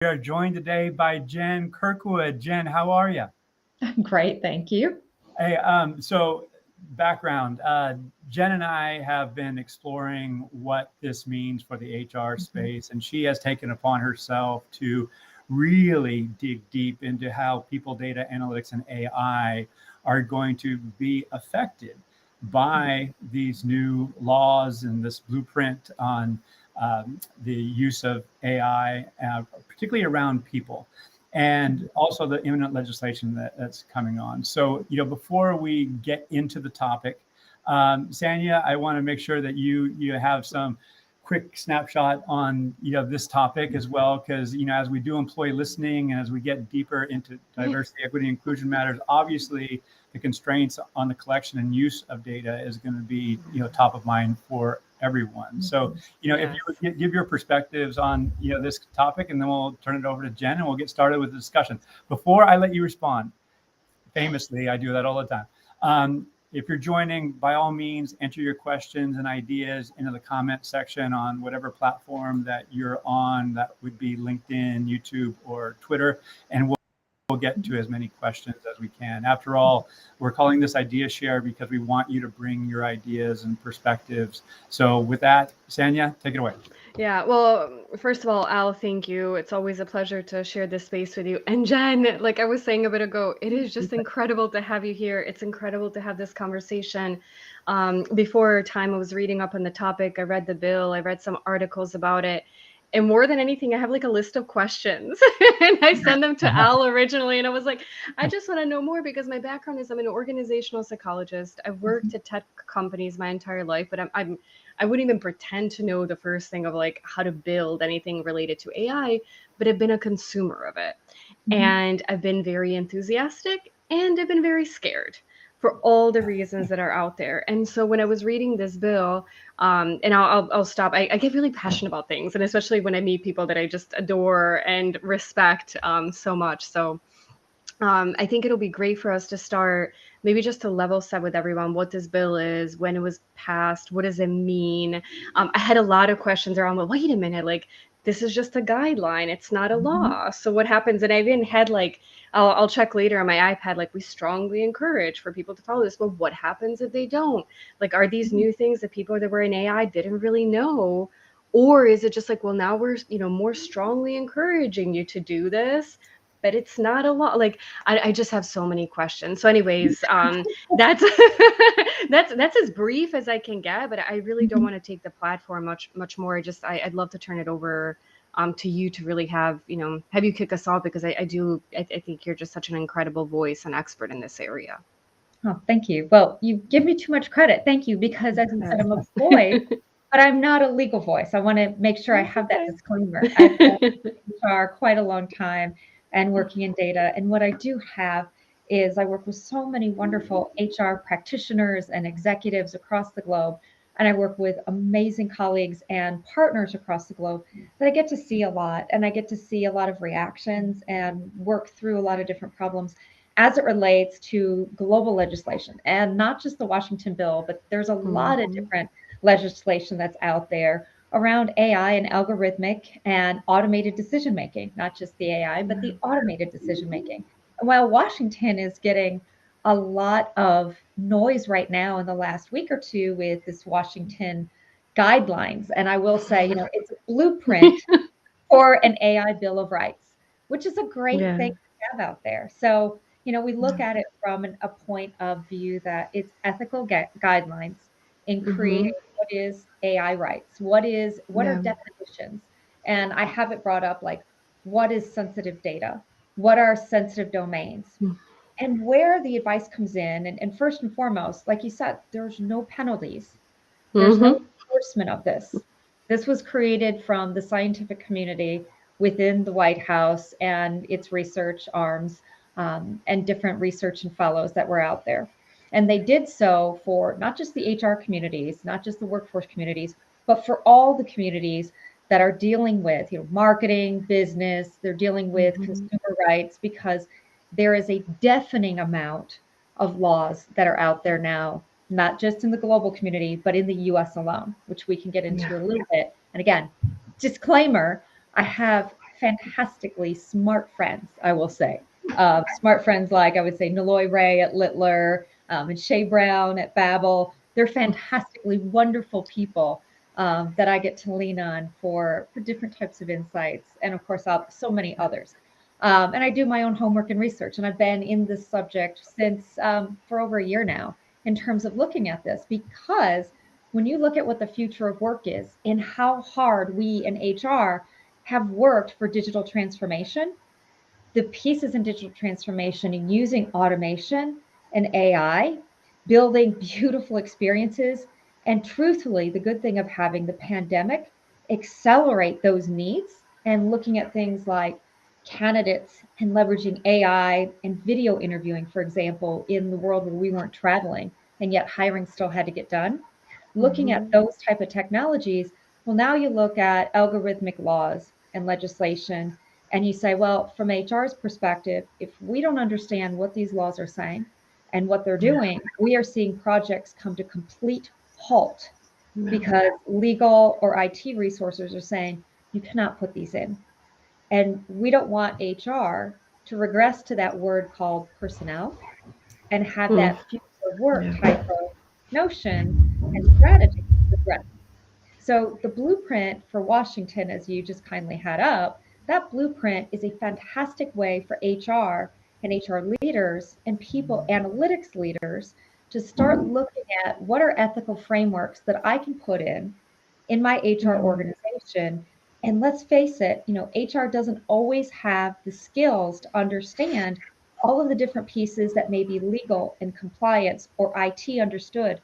We are joined today by Jen Kirkwood. Jen, how are you? Great, thank you. Hey, so background, Jen and I have been exploring what this means for the HR Mhm. space, and she has taken upon herself to really dig deep into how people, data analytics, and AI are going to be affected by these new laws and this blueprint on the use of AI, particularly around people, and also the imminent legislation that's coming on. So, before we get into the topic, Sanya, I want to make sure that you have some quick snapshot on this topic as well, because as we do employee listening and as we get deeper into diversity, equity, inclusion matters, obviously the constraints on the collection and use of data is going to be top of mind for everyone. So if you Yes. would give your perspectives on this topic, and then we'll turn it over to Jen and we'll get started with the discussion. Before I let you respond, famously, I do that all the time. If you're joining, by all means, enter your questions and ideas into the comment section on whatever platform that you're on. That would be LinkedIn, YouTube, or Twitter, and we'll get to as many questions as we can. After all, we're calling this Idea Share because we want you to bring your ideas and perspectives. So with that, Sanya, take it away. Yeah, well, first of all, Al, thank you. It's always a pleasure to share this space with you. And Jen, like I was saying a bit ago, it is just incredible to have you here. It's incredible to have this conversation. Before time, I was reading up on the topic. I read the bill, I read some articles about it. And more than anything, I have like a list of questions and I send them to Al originally. And I was like, I just want to know more because my background is I'm an organizational psychologist. I've worked at tech companies my entire life, but I wouldn't even pretend to know the first thing of like how to build anything related to AI, but I've been a consumer of it. Mhm. And I've been very enthusiastic and I've been very scared for all the reasons that are out there. And so when I was reading this bill, and I'll stop. I get really passionate about things, and especially when I meet people that I just adore and respect so much. So I think it'll be great for us to start maybe just to level set with everyone what this bill is, when it was passed, what does it mean? I had a lot of questions around, well, wait a minute, like this is just a guideline, it's not a Mhm. law. So what happens? And I even had like, I'll check later on my iPad, like we strongly encourage for people to follow this. Well, what happens if they don't? Like, are these new things that people that were in AI didn't really know? Or is it just like, well, now we're, more strongly encouraging you to do this, but it's not a law. Like, I just have so many questions. So, anyways, that's that's as brief as I can get. But I really don't Mhm. want to take the platform much more. I'd love to turn it over to you to really have you kick us off because I think you're just such an incredible voice and expert in this area. Oh, thank you. Well, you give me too much credit. Thank you, because as you said, I'm a voice, but I'm not a legal voice. I want to make sure I That's have that okay. disclaimer. I've been in HR quite a long time and working in data. And what I do have is I work with so many wonderful HR practitioners and executives across the globe. And I work with amazing colleagues and partners across the globe that I get to see a lot. And I get to see a lot of reactions and work through a lot of different problems as it relates to global legislation, and not just the Washington bill, but there's a lot of Hmm. different legislation that's out there around AI and algorithmic and automated decision making, not just the AI, but the automated decision making. And while Washington is getting a lot of noise right now in the last week or two with this Washington guidelines, and I will say, it's a blueprint for an AI Bill of Rights, which is a great Yeah. thing to have out there. So, we look at it from a point of view that it's ethical guidelines in creating Hmm. what is AI rights, what are Yeah. definitions, and I have it brought up like what is sensitive data, what are sensitive domains, and where the advice comes in. And first and foremost, like you said, there's no penalties, there's no Hmm. enforcement of this. This was created from the scientific community within the White House and its research arms, and different research and fellows that were out there. And they did so for not just the HR communities, not just the workforce communities, but for all the communities that are dealing with, marketing, business, they're dealing with Hmm. consumer rights, because there is a deafening amount of laws that are out there now, not just in the global community, but in the US alone, which we can get into Yeah. a little bit. And again, disclaimer, I have fantastically smart friends, I will say. Smart friends like I would say Naloy Ray at Littler, and Shay Brown at Babel. They're fantastically wonderful people that I get to lean on for different types of insights, and of course, so many others. And I do my own homework and research, and I've been in this subject since for over a year now in terms of looking at this, because when you look at what the future of work is and how hard we in HR have worked for digital transformation, the pieces in digital transformation and using automation and AI, building beautiful experiences. And truthfully, the good thing of having the pandemic accelerate those needs and looking at things like candidates and leveraging AI and video interviewing, for example, in the world where we weren't traveling and yet hiring still had to get done. Looking at those type of technologies, well, now you look at algorithmic laws and legislation and you say, well, from HR's perspective, if we don't understand what these laws are saying and what they're doing, we are seeing projects come to complete halt because legal or IT resources are saying, you cannot put these in. And we don't want HR to regress to that word called personnel and have that future of work type of notion and strategy regress. So the blueprint for Washington, as you just kindly had up, that blueprint is a fantastic way for HR and HR leaders and people analytics leaders to start looking at what are ethical frameworks that I can put in my HR organization. And let's face it, HR doesn't always have the skills to understand all of the different pieces that may be legal and compliance or IT understood.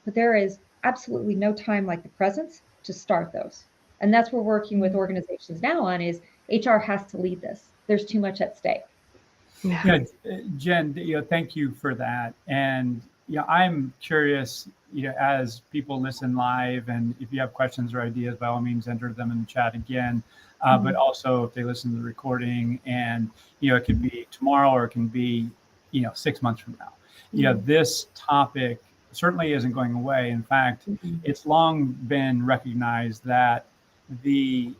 But there is absolutely no time like the present to start those. And that's what we're working with organizations now on is HR has to lead this. There's too much at stake. Yeah, Jen, thank you for that. And I'm curious, as people listen live, and if you have questions or ideas, by all means, enter them in the chat again. But also, if they listen to the recording, and it could be tomorrow or it can be 6 months from now. This topic certainly isn't going away. In fact, it's long been recognized that the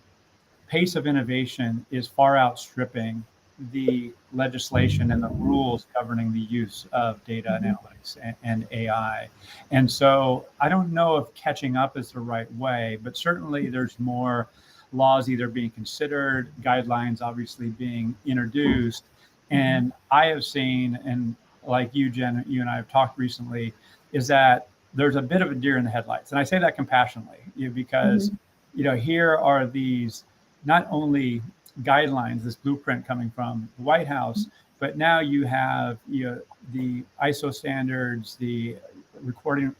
pace of innovation is far outstripping the legislation and the rules governing the use of data and analytics and AI. And so I don't know if catching up is the right way, but certainly there's more laws either being considered, guidelines obviously being introduced. And I have seen, and like you, Jen, you and I have talked recently, is that there's a bit of a deer in the headlights. And I say that compassionately because, here are these not only guidelines, this blueprint coming from the White House, but now you have the ISO standards, the reporting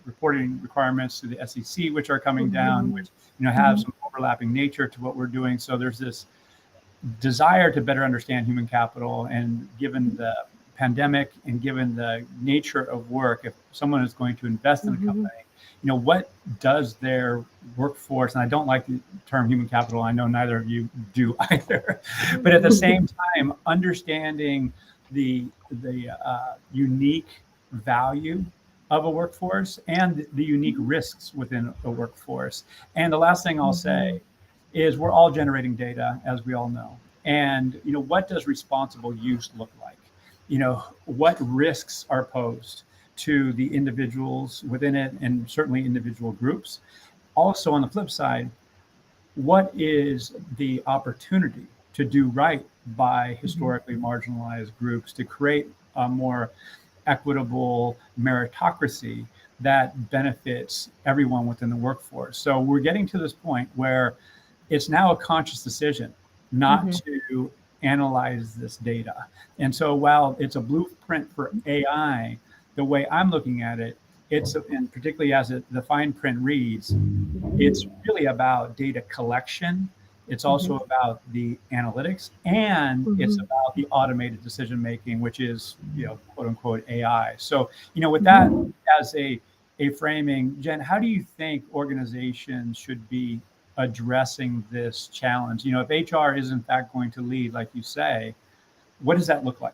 requirements to the SEC, which are coming down, which have some overlapping nature to what we're doing. So there's this desire to better understand human capital, and given the pandemic and given the nature of work, if someone is going to invest in a company, what does their workforce, and I don't like the term human capital, I know neither of you do either, but at the same time, understanding the unique value of a workforce and the unique risks within a workforce. And the last thing I'll say is we're all generating data, as we all know. And, what does responsible use look like? What risks are posed to the individuals within it, and certainly individual groups? Also, on the flip side, what is the opportunity to do right by historically marginalized groups to create a more equitable meritocracy that benefits everyone within the workforce? So we're getting to this point where it's now a conscious decision not to analyze this data. And so while it's a blueprint for AI, the way I'm looking at it, and particularly as the fine print reads, it's really about data collection. It's also about the analytics, and it's about the automated decision making, which is, quote unquote AI. So, with that as a framing, Jen, how do you think organizations should be addressing this challenge? If HR is in fact going to lead, like you say, what does that look like?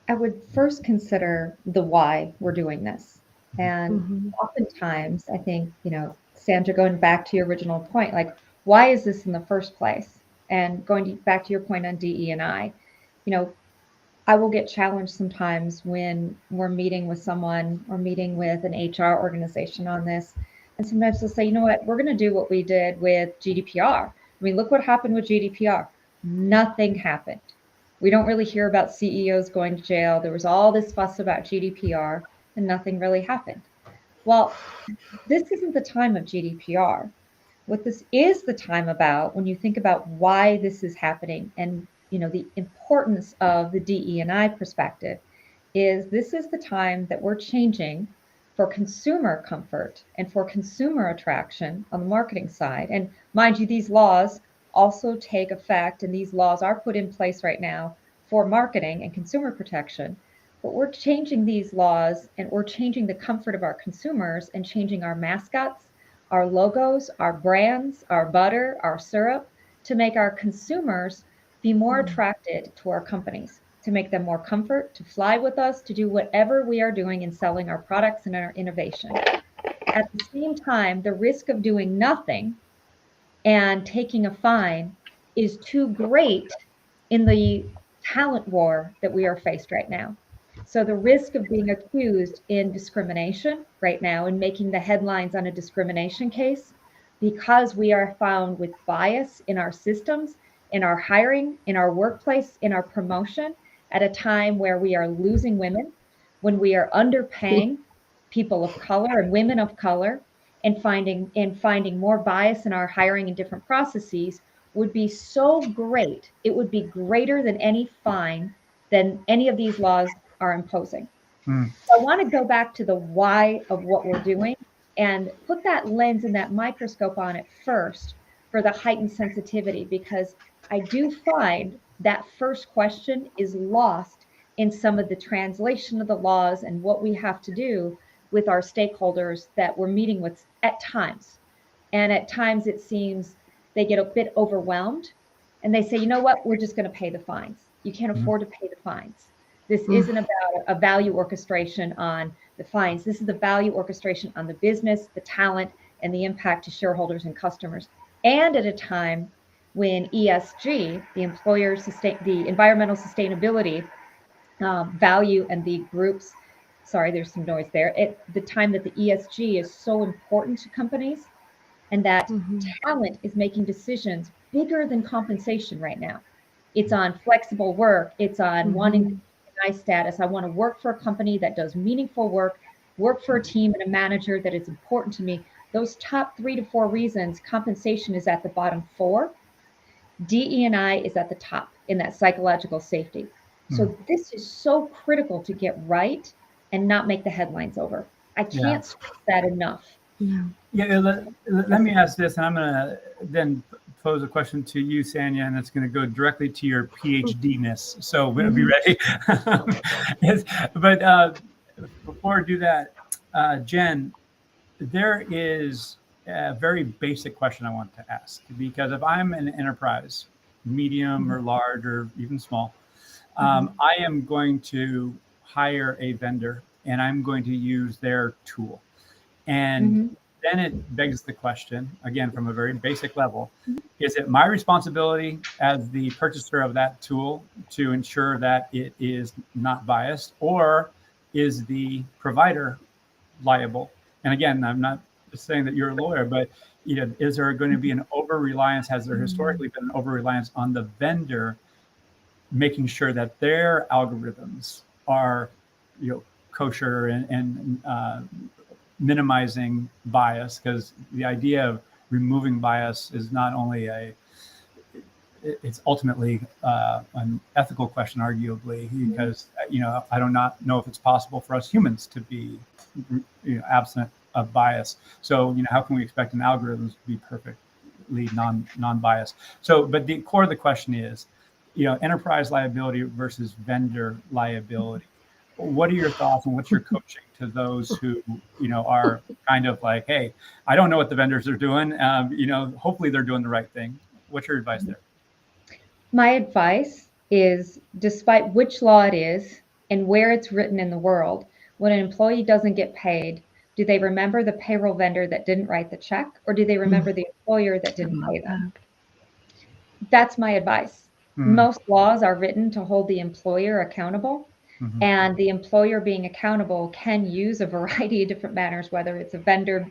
I would first consider the why we're doing this. And oftentimes, I think, Sandra, going back to your original point, like, why is this in the first place? And back to your point on DE&I, you know, I will get challenged sometimes when we're meeting with someone or meeting with an HR organization on this. And sometimes they'll say, you know what, we're going to do what we did with GDPR. I mean, look what happened with GDPR. Nothing happened. We don't really hear about CEOs going to jail. There was all this fuss about GDPR and nothing really happened. Well, this isn't the time of GDPR. What this is the time about, when you think about why this is happening and the importance of the DE&I perspective, is this is the time that we're changing for consumer comfort and for consumer attraction on the marketing side. And mind you, these laws also take effect, and these laws are put in place right now for marketing and consumer protection. But we're changing these laws, and we're changing the comfort of our consumers and changing our mascots, our logos, our brands, our butter, our syrup, to make our consumers be more attracted to our companies, to make them more comfort, to fly with us, to do whatever we are doing in selling our products and our innovation. At the same time, the risk of doing nothing and taking a fine is too great in the talent war that we are faced right now. So the risk of being accused in discrimination right now and making the headlines on a discrimination case, because we are found with bias in our systems, in our hiring, in our workplace, in our promotion, at a time where we are losing women, when we are underpaying people of color and women of color, and finding more bias in our hiring and different processes, would be so great. It would be greater than any fine than any of these laws are imposing. Mm. So I want to go back to the why of what we're doing and put that lens and that microscope on it first for the heightened sensitivity, because I do find that first question is lost in some of the translation of the laws and what we have to do with our stakeholders that we're meeting with at times. And at times it seems they get a bit overwhelmed and they say, you know what, we're just going to pay the fines. You can't afford to pay the fines. This isn't about a value orchestration on the fines. This is the value orchestration on the business, the talent, and the impact to shareholders and customers. And at a time when ESG, the environmental sustainability value, and the groups, sorry, there's some noise there, at the time that the ESG is so important to companies, and that talent is making decisions bigger than compensation right now. It's on flexible work. It's on wanting nice status. I want to work for a company that does meaningful work for a team and a manager that is important to me. Those top 3 to 4 reasons, compensation is at the bottom 4. DE&I is at the top in that psychological safety. So this is so critical to get right and not make the headlines over. I can't stress that enough. Let me ask this, and I'm going to then pose a question to you, Sanya, and it's going to go directly to your PhD-ness. So we'll be ready. But before I do that, Jen, there is a very basic question I want to ask, because if I'm an enterprise, medium or large or even small, I am going to hire a vendor and I'm going to use their tool. And then it begs the question, again, from a very basic level, is it my responsibility as the purchaser of that tool to ensure that it is not biased, or is the provider liable? And again, I'm not saying that you're a lawyer, but is there going to be an over-reliance? Has there historically been an over-reliance on the vendor making sure that their algorithms are kosher and minimizing bias? Because the idea of removing bias is not only it's ultimately an ethical question, arguably, because I do not know if it's possible for us humans to be absent of bias. So how can we expect an algorithm to be perfectly non-biased? So, but the core of the question is, enterprise liability versus vendor liability. What are your thoughts, and what's your coaching to those who are kind of like, hey, I don't know what the vendors are doing. Hopefully they're doing the right thing. What's your advice there? My advice is, despite which law it is and where it's written in the world, when an employee doesn't get paid, do they remember the payroll vendor that didn't write the check, or do they remember the employer that I didn't love pay them. that. That's my advice. Mm. Most laws are written to hold the employer accountable, Mhm. and the employer being accountable can use a variety of different manners, whether it's a vendor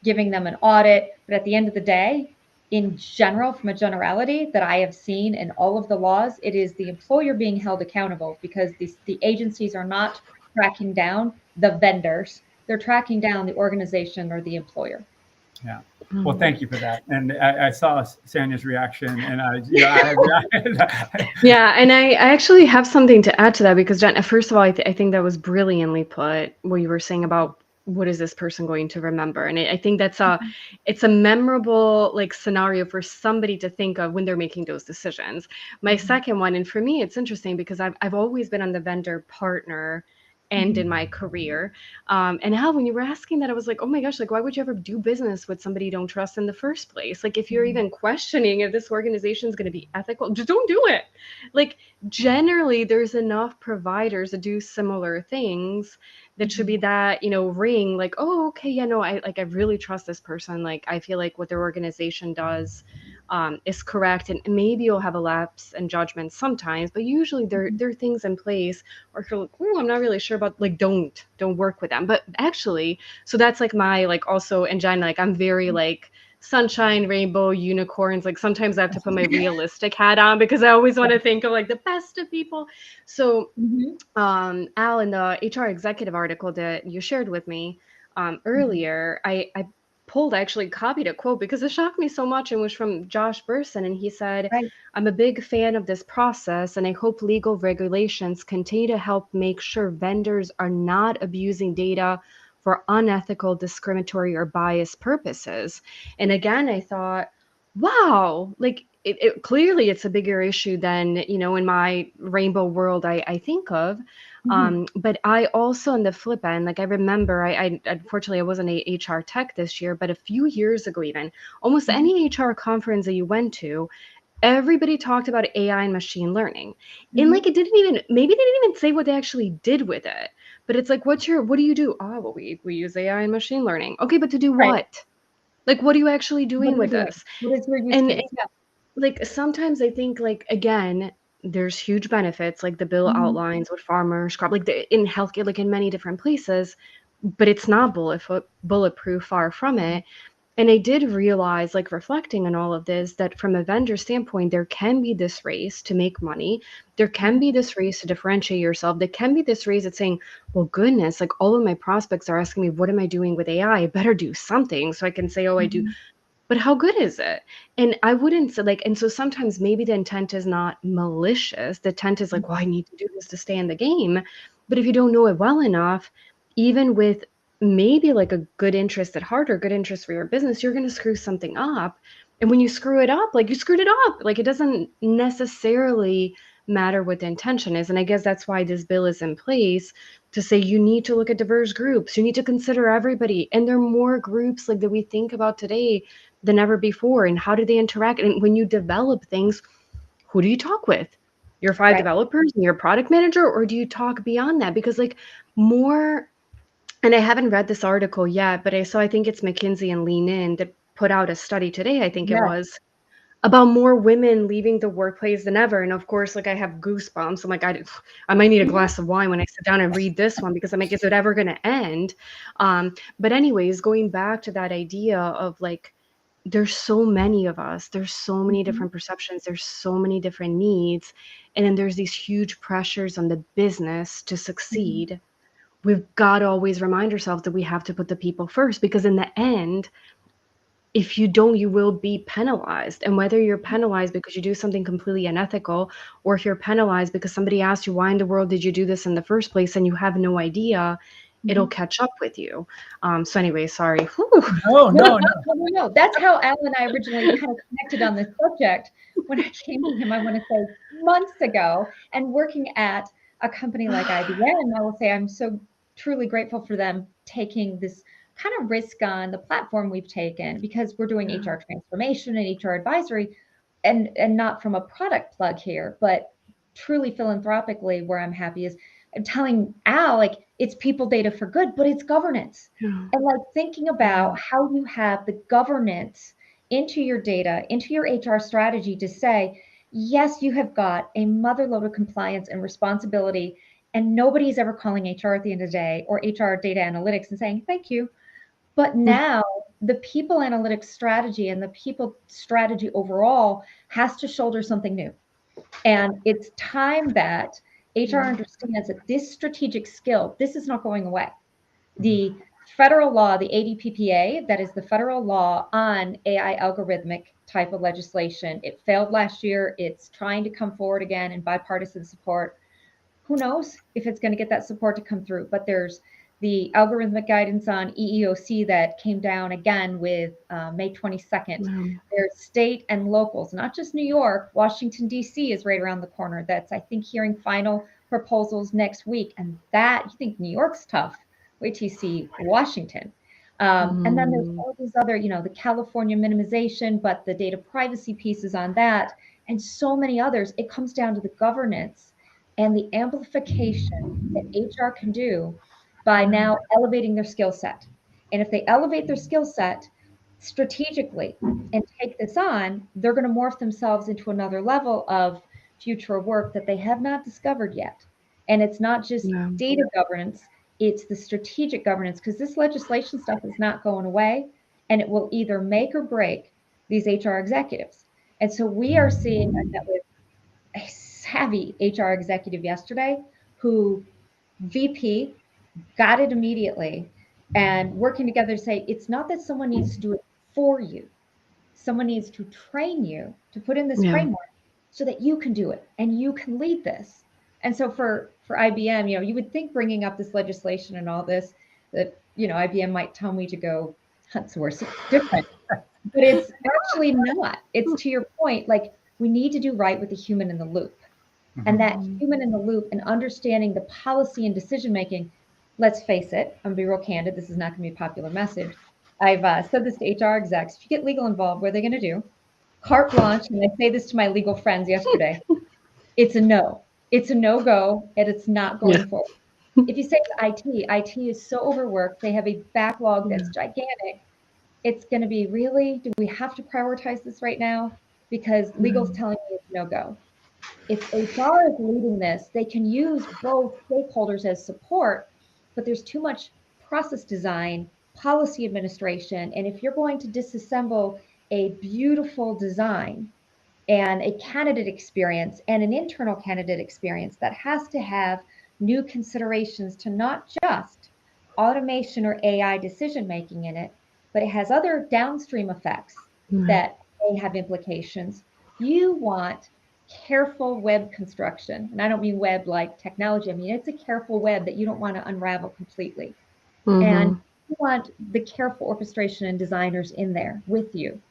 giving them an audit. But at the end of the day, in general, from a generality that I have seen in all of the laws, it is the employer being held accountable because the agencies are not tracking down the vendors. They're tracking down the organization or the employer. Yeah. Well, Mm. thank you for that. And I saw Sanya's reaction, and Yeah, and I actually have something to add to that because Jen, first of all, I think that was brilliantly put. What you were saying about what is this person going to remember, and I think it's a memorable like scenario for somebody to think of when they're making those decisions. My second one, and for me, it's interesting because I've always been on the vendor partner end in my career. And Hal, when you were asking that, I was like, oh my gosh, like, why would you ever do business with somebody you don't trust in the first place? Like, if you're even questioning if this organization is going to be ethical, just don't do it. Like, generally, there's enough providers that do similar things that should be that, ring, like, oh, okay, yeah, no, I really trust this person. Like, I feel like what their organization does is correct. And maybe you'll have a lapse in judgment sometimes, but usually there are things in place or if you're like, oh, I'm not really sure about, like, don't work with them. But actually, so that's like my, like, also, and Jen, like, I'm very like sunshine, rainbow, unicorns. Like sometimes I have to put my realistic hat on because I always want to think of like the best of people. So Al, in the HR executive article that you shared with me earlier, I pulled, I actually copied a quote because it shocked me so much and was from Josh Burson. And he said, Right. I'm a big fan of this process and I hope legal regulations continue to help make sure vendors are not abusing data for unethical, discriminatory, or biased purposes. And again, I thought, wow, like clearly it's a bigger issue than, in my rainbow world I think of. But I also, on the flip end, like I remember, I unfortunately I wasn't a HR tech this year, but a few years ago, even almost any HR conference that you went to, everybody talked about AI and machine learning. And like maybe they didn't even say what they actually did with it. But it's like, what do you do? Oh, well, we use AI and machine learning. Okay, but to do Right. what? Like, what are you actually What doing are you with doing? this? What is your use And case? Yeah. like sometimes I think like again, there's huge benefits like the bill outlines with farmers, crop like in healthcare, like in many different places, but it's not bulletproof, far from it. And I did realize, like reflecting on all of this, that from a vendor standpoint, there can be this race to make money. There can be this race to differentiate yourself. There can be this race at saying, well, goodness, like all of my prospects are asking me, what am I doing with AI? I better do something so I can say, oh, I do. But how good is it? And I wouldn't say like, and so sometimes maybe the intent is not malicious. The intent is like, well, I need to do this to stay in the game. But if you don't know it well enough, even with maybe like a good interest at heart or good interest for your business, you're going to screw something up. And when you screw it up, like you screwed it up, like it doesn't necessarily matter what the intention is. And I guess that's why this bill is in place to say you need to look at diverse groups. You need to consider everybody. And there are more groups like that we think about today than ever before. And how do they interact? And when you develop things, who do you talk with? Your five Right. developers and your product manager, or do you talk beyond that? Because like more, and I haven't read this article yet, but I think it's McKinsey and Lean In that put out a study today, I think it Yeah. was, about more women leaving the workplace than ever. And of course, like I have goosebumps. I'm like, I might need a glass of wine when I sit down and read this one because I'm like, is it ever going to end? But anyways, going back to that idea of like, there's so many of us, there's so many different perceptions, there's so many different needs. And then there's these huge pressures on the business to succeed. We've got to always remind ourselves that we have to put the people first because in the end, if you don't, you will be penalized. And whether you're penalized because you do something completely unethical, or if you're penalized because somebody asked you, why in the world did you do this in the first place? And you have no idea, it'll catch up with you. So anyway, sorry. Whew. No. That's how Al and I originally kind of connected on this subject when I came to him, I want to say months ago, and working at a company like IBM, I will say I'm so truly grateful for them taking this kind of risk on the platform we've taken because we're doing HR transformation and HR advisory and not from a product plug here, but truly philanthropically where I'm happy is I'm telling Al, like, it's people data for good, but it's governance. Yeah. And like thinking about how you have the governance into your data, into your HR strategy to say, yes, you have got a motherload of compliance and responsibility, and nobody's ever calling HR at the end of the day or HR data analytics and saying, thank you. But now the people analytics strategy and the people strategy overall has to shoulder something new. And it's time that HR understands that this strategic skill, this is not going away. The federal law, the ADPPA, that is the federal law on AI algorithmic type of legislation. It failed last year. It's trying to come forward again in bipartisan support. Who knows if it's going to get that support to come through, but there's the algorithmic guidance on EEOC that came down again with May 22nd. There's state and locals, not just New York. Washington, D.C. is right around the corner. That's, I think, hearing final proposals next week. And that, you think New York's tough. Wait till you see Washington. And then there's all these other, the California minimization, but the data privacy pieces on that, and so many others. It comes down to the governance and the amplification that HR can do by now elevating their skill set. And if they elevate their skill set strategically and take this on, they're going to morph themselves into another level of future work that they have not discovered yet. And it's not just data governance, it's the strategic governance, because this legislation stuff is not going away, and it will either make or break these HR executives. And so we are seeing that with a savvy HR executive yesterday who VP got it immediately and working together to say, it's not that someone needs to do it for you. Someone needs to train you to put in this framework so that you can do it and you can lead this. And so for IBM, you would think bringing up this legislation and all this, that, IBM might tell me to go hunt source different, but it's actually not. It's to your point, like we need to do right with the human in the loop. And that human in the loop and understanding the policy and decision-making, let's face it, I'm gonna be real candid, this is not gonna be a popular message. I've said this to HR execs, if you get legal involved, what are they gonna do? Carte blanche, and I say this to my legal friends yesterday, it's a no. It's a no-go, and it's not going forward. If you say to IT is so overworked, they have a backlog that's gigantic, it's gonna be, really, do we have to prioritize this right now? Because legal's telling me it's no-go. If HR is leading this, they can use both stakeholders as support, but there's too much process design, policy administration. And if you're going to disassemble a beautiful design and a candidate experience and an internal candidate experience, that has to have new considerations to not just automation or AI decision-making in it, but it has other downstream effects that may have implications. You want careful web construction. And I don't mean web like technology. I mean, it's a careful web that you don't want to unravel completely. And you want the careful orchestration and designers in there with you.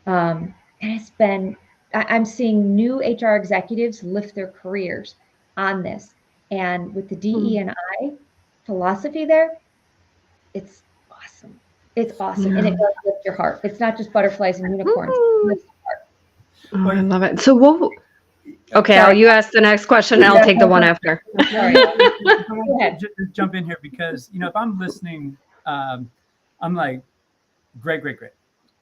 And it's been, I'm seeing new HR executives lift their careers on this. And with the DE&I philosophy there, it's awesome. It's awesome. And it does lift your heart. It's not just butterflies and unicorns. It lifts your heart. I love it. So what? Okay, you ask the next question, and I'll take the one after. Sorry. Go ahead. Just jump in here because, if I'm listening, I'm like, great.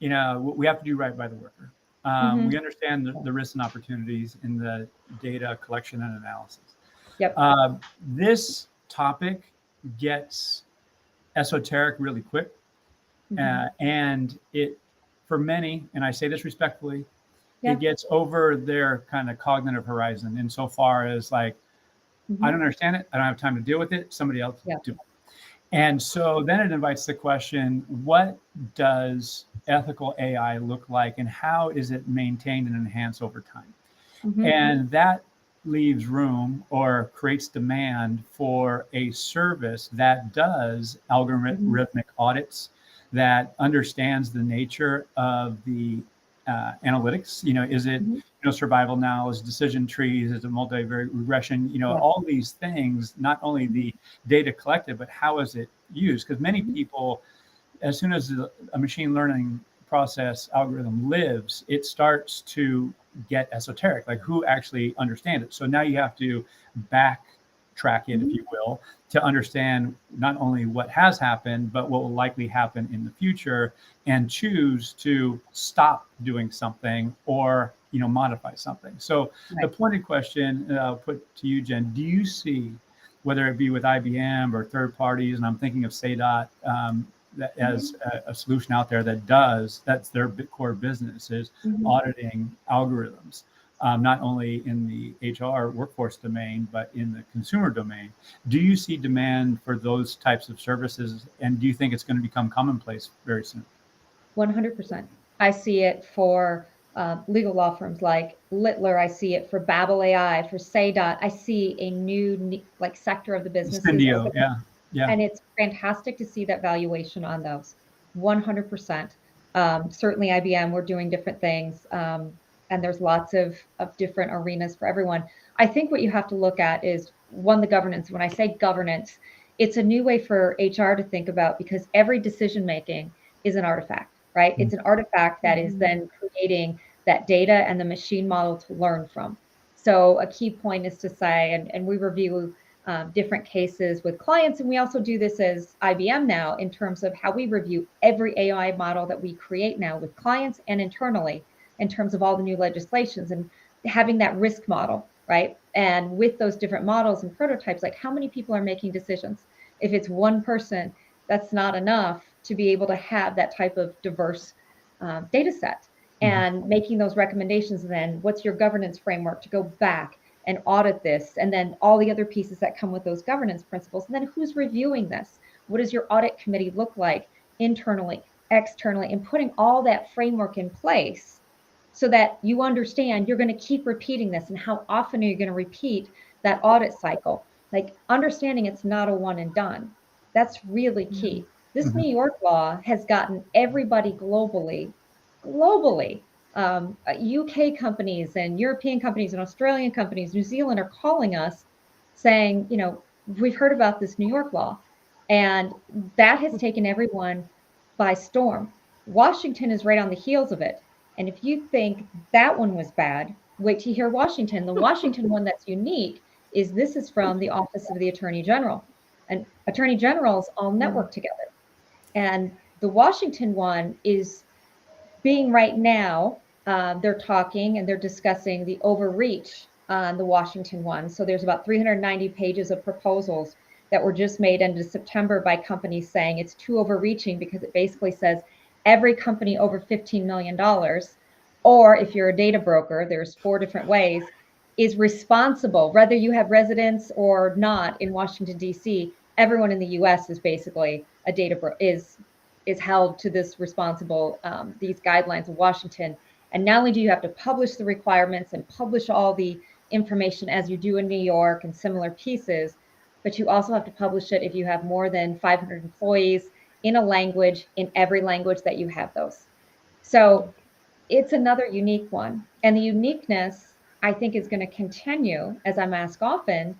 We have to do right by the worker. We understand the risks and opportunities in the data collection and analysis. Yep. This topic gets esoteric really quick. And it, for many, and I say this respectfully, it gets over their kind of cognitive horizon insofar as like, I don't understand it. I don't have time to deal with it. Somebody else do it. And so then it invites the question, what does ethical AI look like and how is it maintained and enhanced over time? And that leaves room or creates demand for a service that does algorithmic audits, that understands the nature of the analytics. Is it survival knowledge, decision trees, is it multivariate regression, all these things, not only the data collected, but how is it used? Because many people, as soon as a machine learning process algorithm lives, it starts to get esoteric, like who actually understands it. So now you have to back track it, if you will, to understand not only what has happened, but what will likely happen in the future, and choose to stop doing something or modify something. So the pointed question I'll put to you, Jen, do you see, whether it be with IBM or third parties, and I'm thinking of SADOT as a solution out there that's their core business, is auditing algorithms, not only in the HR workforce domain, but in the consumer domain. Do you see demand for those types of services? And do you think it's going to become commonplace very soon? 100%. I see it for legal law firms like Littler. I see it for Babel AI, for SADOT. I see a new sector of the business. Syndio, yeah. And it's fantastic to see that valuation on those. 100%. Certainly IBM, we're doing different things. And there's lots of different arenas for everyone. I think what you have to look at is, one, the governance. When I say governance, it's a new way for HR to think about, because every decision making is an artifact, right? It's an artifact that is then creating that data and the machine model to learn from. So a key point is to say, and we review different cases with clients, and we also do this as IBM now in terms of how we review every AI model that we create now with clients and internally, in terms of all the new legislations and having that risk model, right? And with those different models and prototypes, like how many people are making decisions? If it's one person, that's not enough to be able to have that type of diverse data set. And making those recommendations, and then what's your governance framework to go back and audit this, and then all the other pieces that come with those governance principles. And then who's reviewing this? What does your audit committee look like internally, externally, and putting all that framework in place so that you understand you're going to keep repeating this, and how often are you going to repeat that audit cycle? Like, understanding it's not a one and done. That's really key. This New York law has gotten everybody globally, UK companies and European companies and Australian companies, New Zealand, are calling us saying, we've heard about this New York law, and that has taken everyone by storm. Washington is right on the heels of it. And if you think that one was bad, wait till you hear Washington. The Washington one that's unique is this is from the Office of the Attorney General, and attorney generals all network together. And the Washington one is being right now, they're talking and they're discussing the overreach on the Washington one. So there's about 390 pages of proposals that were just made into September by companies saying it's too overreaching, because it basically says every company over $15 million, or if you're a data broker, there's 4 different ways, is responsible, whether you have residence or not in Washington, D.C. Everyone in the U.S. is basically a data broker, is held to this responsible, these guidelines of Washington. And not only do you have to publish the requirements and publish all the information as you do in New York and similar pieces, but you also have to publish it if you have more than 500 employees in a language, in every language that you have those. So it's another unique one. And the uniqueness, I think, is going to continue, as I'm asked often.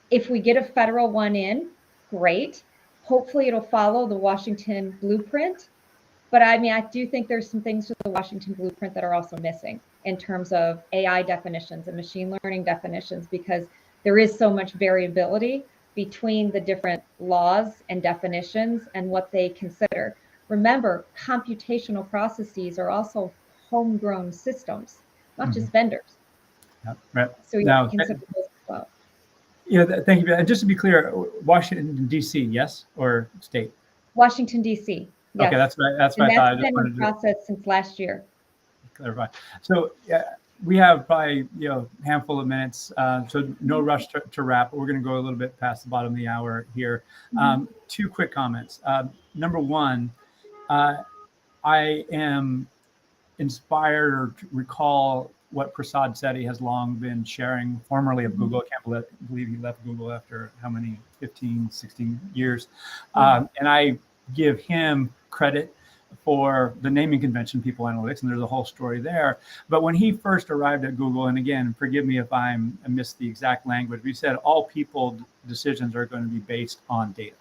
If we get a federal one in, great. Hopefully it'll follow the Washington blueprint. But I mean, I do think there's some things to the Washington blueprint that are also missing in terms of AI definitions and machine learning definitions, because there is so much variability between the different laws and definitions and what they consider. Remember, computational processes are also homegrown systems, not just vendors. Yeah, right. So you have to consider those as well. Yeah, thank you. And just to be clear, Washington, D.C., yes, or state? Washington, D.C. Yes. Okay, that's what I thought. That's been in process since last year. Clarify. So we have probably a handful of minutes, so no rush to wrap. We're going to go a little bit past the bottom of the hour here. 2 quick comments. Number one, I am inspired or recall what Prasad Sethi has long been sharing, formerly of Google. I can't believe he left Google after how many, 15, 16 years. And I give him credit for the naming convention, People Analytics, and there's a whole story there. But when he first arrived at Google, and again, forgive me if I missed the exact language, he said all people decisions are going to be based on data.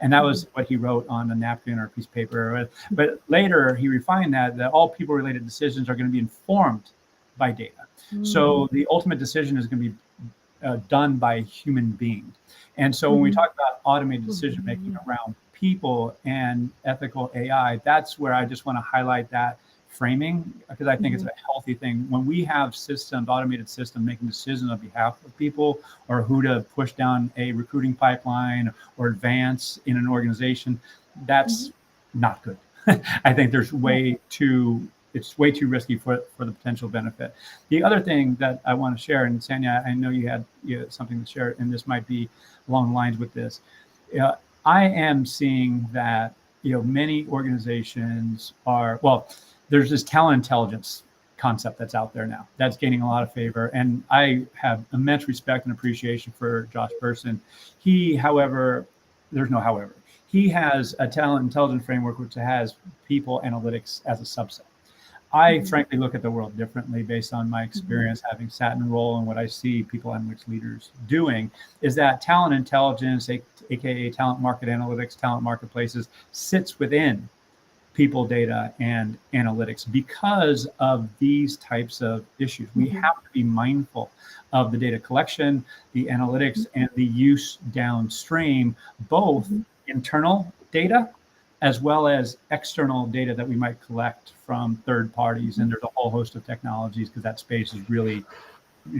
And that was what he wrote on a napkin or a piece of paper. But later he refined that all people related decisions are going to be informed by data. So the ultimate decision is going to be done by human beings. And so when we talk about automated Mm-hmm. decision making around people and ethical AI, that's where I just want to highlight that framing, because I think it's a healthy thing. When we have systems, automated system making decisions on behalf of people, or who to push down a recruiting pipeline or advance in an organization, that's not good. I think there's it's way too risky for the potential benefit. The other thing that I want to share, and Sanya, I know you had something to share, and this might be along the lines with this. I am seeing that many organizations are, well, there's this talent intelligence concept that's out there now that's gaining a lot of favor, and I have immense respect and appreciation for Josh Bersin. He, however, there's no however, he has a talent intelligence framework which has people analytics as a subset. I frankly look at the world differently based on my experience having sat in a role, and what I see people analytics leaders doing is that talent intelligence, aka talent market analytics, talent marketplaces, sits within people data and analytics because of these types of issues. We have to be mindful of the data collection, the analytics, and the use downstream, both internal data as well as external data that we might collect from third parties. And there's a whole host of technologies, because that space is really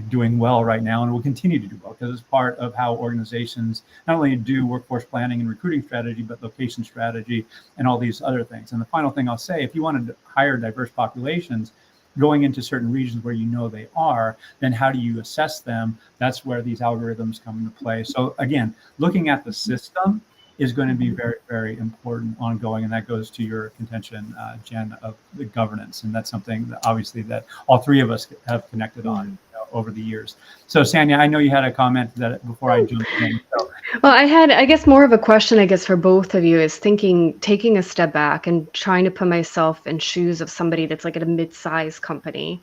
doing well right now and will continue to do well, because it's part of how organizations not only do workforce planning and recruiting strategy, but location strategy and all these other things. And the final thing I'll say, if you want to hire diverse populations going into certain regions where they are, then how do you assess them? That's where these algorithms come into play. So again, looking at the system is going to be very, very important ongoing. And that goes to your contention, Jen, of the governance. And that's something that obviously that all three of us have connected on over the years. So Sanya, I know you had a comment that before I jumped in. So. Well, I guess more of a question, for both of you, is taking a step back and trying to put myself in shoes of somebody that's like at a mid-sized company,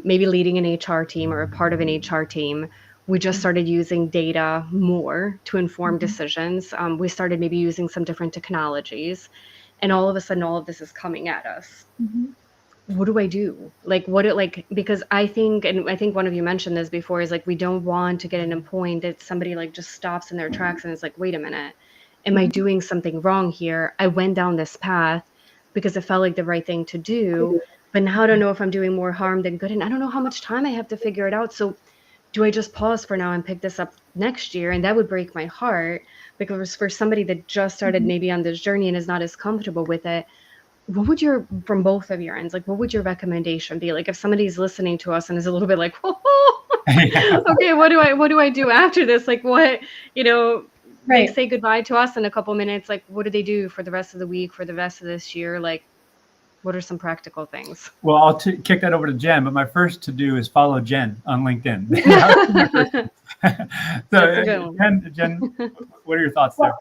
maybe leading an HR team or a part of an HR team. We just started using data more to inform decisions. We started maybe using some different technologies, and all of a sudden, all of this is coming at us. What do I do? Because I think one of you mentioned this before, is we don't want to get in a point that somebody just stops in their tracks and is like, wait a minute, am I doing something wrong here? I went down this path because it felt like the right thing to do, but now I don't know if I'm doing more harm than good, and I don't know how much time I have to figure it out. So do I just pause for now and pick this up next year? And that would break my heart, because for somebody that just started maybe on this journey and is not as comfortable with it, what would from both of your ends, what would your recommendation be? If somebody's listening to us and is a little bit like, okay, what do I do after this? What, they say goodbye to us in a couple minutes. What do they do for the rest of the week, for the rest of this year? What are some practical things? Well, I'll kick that over to Jen, but my first to do is follow Jen on LinkedIn. So, Jen, what are your thoughts there?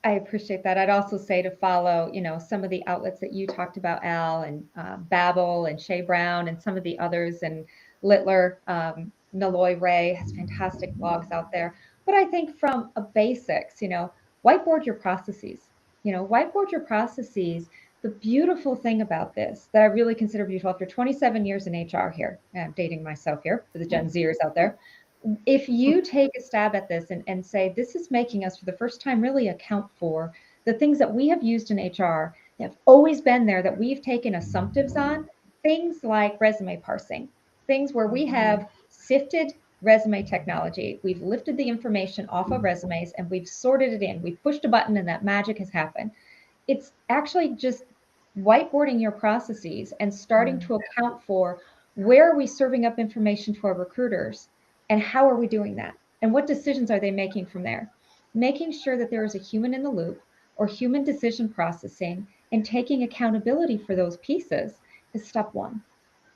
I appreciate that. I'd also say to follow, some of the outlets that you talked about, Al, and Babel and Shea Brown and some of the others, and Littler, Naloy Ray has fantastic blogs out there. But I think from a basics, whiteboard your processes. Whiteboard your processes. The beautiful thing about this that I really consider beautiful, after 27 years in HR here, I'm dating myself here for the Gen Zers out there. If you take a stab at this and say, this is making us for the first time really account for the things that we have used in HR that have always been there, that we've taken assumptives on, things like resume parsing, things where we have sifted resume technology. We've lifted the information off of resumes and we've sorted it in. We've pushed a button and that magic has happened. It's actually just whiteboarding your processes and starting to account for where are we serving up information to our recruiters and how are we doing that? And what decisions are they making from there? Making sure that there is a human in the loop or human decision processing and taking accountability for those pieces is step one.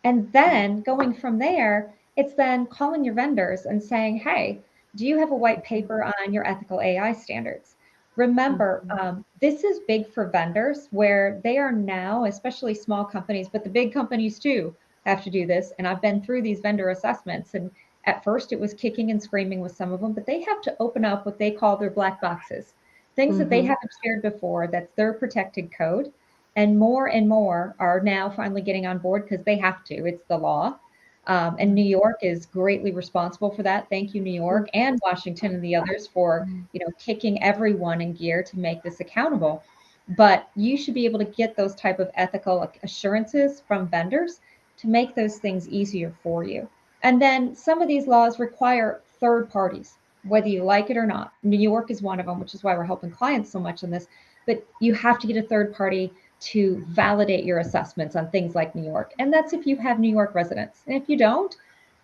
And then going from there, it's then calling your vendors and saying, hey, do you have a white paper on your ethical AI standards? Remember, this is big for vendors where they are now, especially small companies, but the big companies too have to do this. And I've been through these vendor assessments, and at first it was kicking and screaming with some of them, but they have to open up what they call their black boxes, things that they haven't shared before, that's their protected code. And more are now finally getting on board because they have to, it's the law. And New York is greatly responsible for that. Thank you, New York and Washington and the others for, kicking everyone in gear to make this accountable. But you should be able to get those type of ethical assurances from vendors to make those things easier for you. And then some of these laws require third parties, whether you like it or not. New York is one of them, which is why we're helping clients so much in this. But you have to get a third party to validate your assessments on things like New York. And that's if you have New York residents. And if you don't,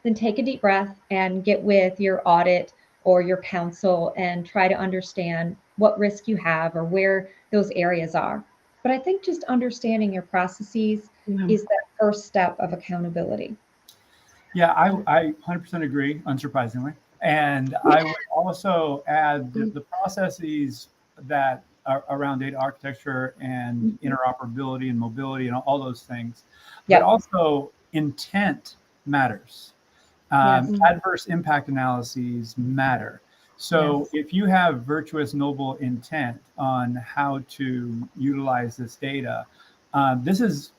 then take a deep breath and get with your audit or your counsel and try to understand what risk you have or where those areas are. But I think just understanding your processes is that first step of accountability. Yeah, I 100% agree, unsurprisingly. And I would also add the processes that are around data architecture and interoperability and mobility and all those things. But also intent matters. Adverse impact analyses matter. So if you have virtuous, noble intent on how to utilize this data, this is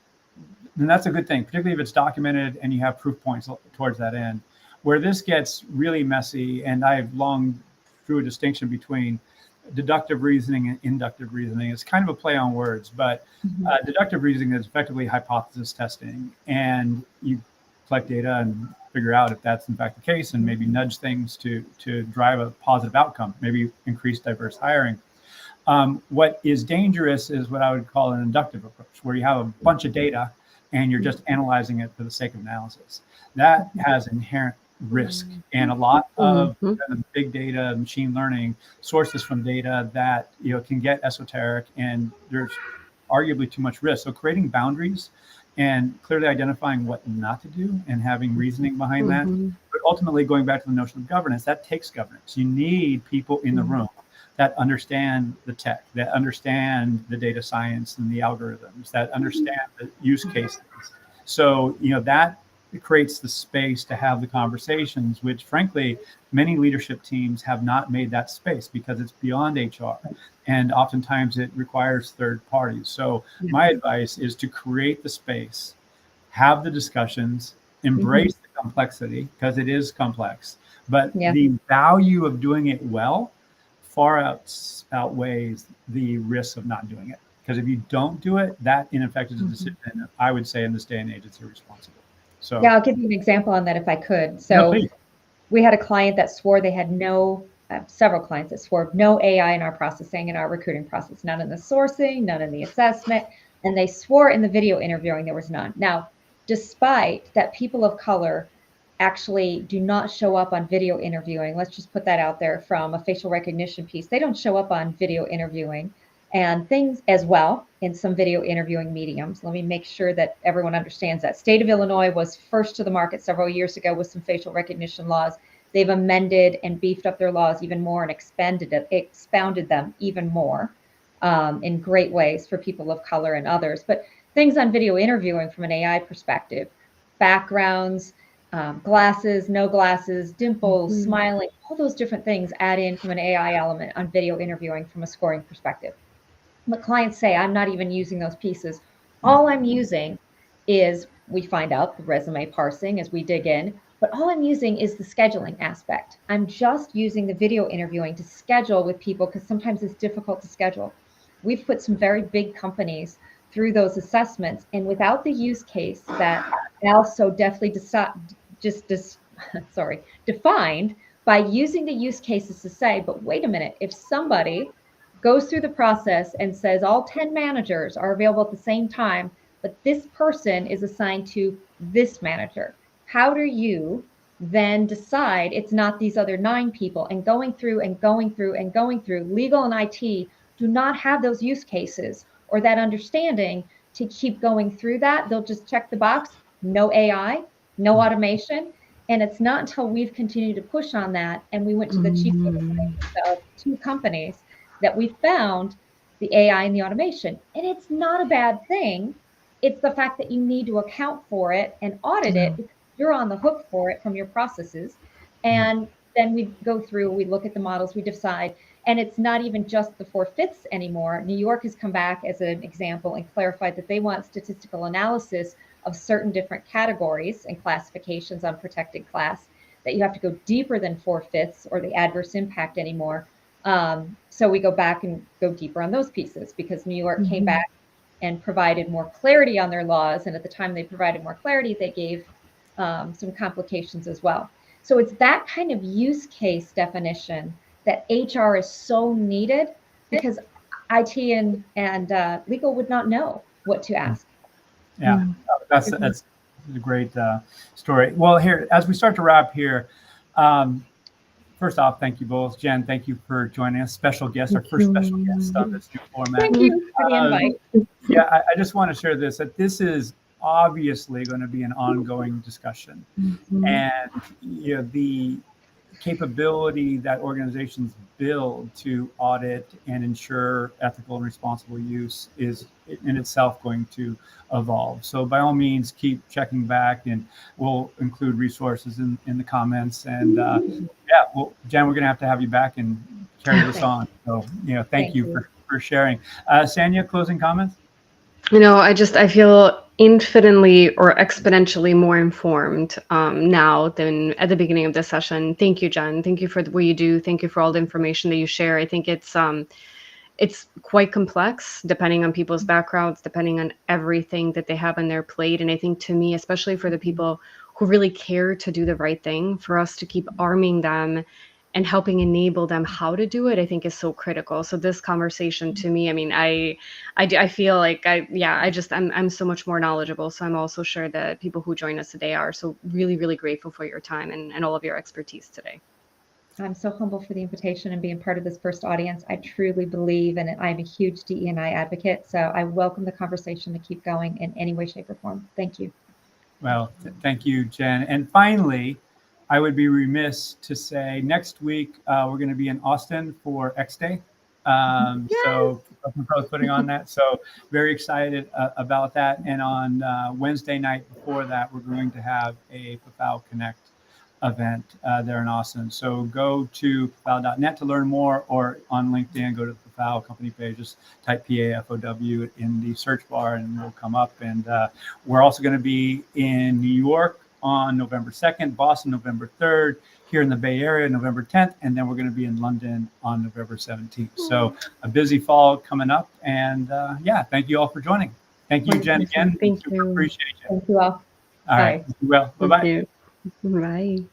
and that's a good thing, particularly if it's documented and you have proof points towards that end. Where this gets really messy, and I've long drew a distinction between deductive reasoning and inductive reasoning. It's kind of a play on words, but deductive reasoning is effectively hypothesis testing, and you collect data and figure out if that's in fact the case, and maybe nudge things to drive a positive outcome, maybe increase diverse hiring. What is dangerous is what I would call an inductive approach, where you have a bunch of data and you're just analyzing it for the sake of analysis. That has inherent risk, and a lot of the big data, machine learning sources from data that can get esoteric, and there's arguably too much risk. So creating boundaries and clearly identifying what not to do and having reasoning behind that, but ultimately going back to the notion of governance, that takes governance. You need people in the room that understand the tech, that understand the data science and the algorithms, that understand the use cases. So, that creates the space to have the conversations, which frankly, many leadership teams have not made that space because it's beyond HR. And oftentimes it requires third parties. So my advice is to create the space, have the discussions, embrace the complexity, because it is complex, but the value of doing it well far outweighs the risk of not doing it. Because if you don't do it, that in effect is a decision. I would say in this day and age, it's irresponsible. So I'll give you an example on that if I could. So we had a client that swore they had several clients that swore no AI in our processing, in our recruiting process, none in the sourcing, none in the assessment. And they swore in the video interviewing there was none. Now, despite that, people of color actually do not show up on video interviewing. Let's just put that out there from a facial recognition piece. They don't show up on video interviewing and things as well in some video interviewing mediums. Let me make sure that everyone understands that. State of Illinois was first to the market several years ago with some facial recognition laws. They've amended and beefed up their laws even more and expounded them even more in great ways for people of color and others. But things on video interviewing from an AI perspective, backgrounds, glasses, no glasses, dimples, smiling, all those different things add in from an AI element on video interviewing from a scoring perspective. But clients say, I'm not even using those pieces. All I'm using is, we find out the resume parsing as we dig in, but all I'm using is the scheduling aspect. I'm just using the video interviewing to schedule with people because sometimes it's difficult to schedule. We've put some very big companies through those assessments, and without the use case that Al so deftly defined, by using the use cases to say, but wait a minute, if somebody goes through the process and says all 10 managers are available at the same time, but this person is assigned to this manager, how do you then decide it's not these other 9 people? And going through, legal and IT do not have those use cases or that understanding to keep going through that. They'll just check the box, no AI, no automation. And it's not until we've continued to push on that, and we went to the chief of 2 companies, that we found the AI and the automation. And it's not a bad thing. It's the fact that you need to account for it and audit it, because you're on the hook for it from your processes. And then we go through, we look at the models, we decide, and it's not even just the 4 fifths anymore. New York has come back as an example and clarified that they want statistical analysis of certain different categories and classifications on protected class, that you have to go deeper than 4/5 or the adverse impact anymore. So we go back and go deeper on those pieces, because New York came back and provided more clarity on their laws. And at the time they provided more clarity, they gave some complications as well. So it's that kind of use case definition that HR is so needed, because IT and legal would not know what to ask. Yeah, that's a great story. Well, here, as we start to wrap here, first off, thank you both. Jen, thank you for joining us. Special guest, our first special guest on this new format. Thank you for the invite. Yeah, I just want to share this, that this is obviously going to be an ongoing discussion. And the capability that organizations build to audit and ensure ethical and responsible use is in itself going to evolve. So by all means, keep checking back, and we'll include resources in the comments. And yeah, well, Jen, we're going to have you back and carry this on. So, thank you for sharing. Sanya, closing comments? I feel infinitely or exponentially more informed now than at the beginning of this session. Thank you, Jen. Thank you for what you do. Thank you for all the information that you share. I think it's quite complex, depending on people's backgrounds, depending on everything that they have on their plate. And I think, to me, especially for the people who really care to do the right thing, for us to keep arming them and helping enable them how to do it, I think is so critical. So this conversation, to me, I mean, I feel like I'm so much more knowledgeable. So I'm also sure that people who join us today are. So really, really grateful for your time and all of your expertise today. I'm so humble for the invitation and being part of this first audience. I truly believe, and I'm a huge DE&I advocate. So I welcome the conversation to keep going in any way, shape, or form. Thank you. Well, thank you, Jen. And finally, I would be remiss to say next week we're going to be in Austin for X Day. So we're both putting on that. So very excited about that. And on Wednesday night before that, we're going to have a PAFAL Connect event there in Austin. So go to PAFAL.net to learn more, or on LinkedIn, go to the PAFAL company page, just type PAFOW in the search bar and we'll come up. And we're also going to be in New York on November 2nd, Boston November 3rd, here in the Bay Area November 10th, and then we're going to be in London on November 17th. So a busy fall coming up, and thank you all for joining. Thank you, Jen, again. Thank you. Appreciate it. Thank you all. All right. Well, bye-bye. Bye.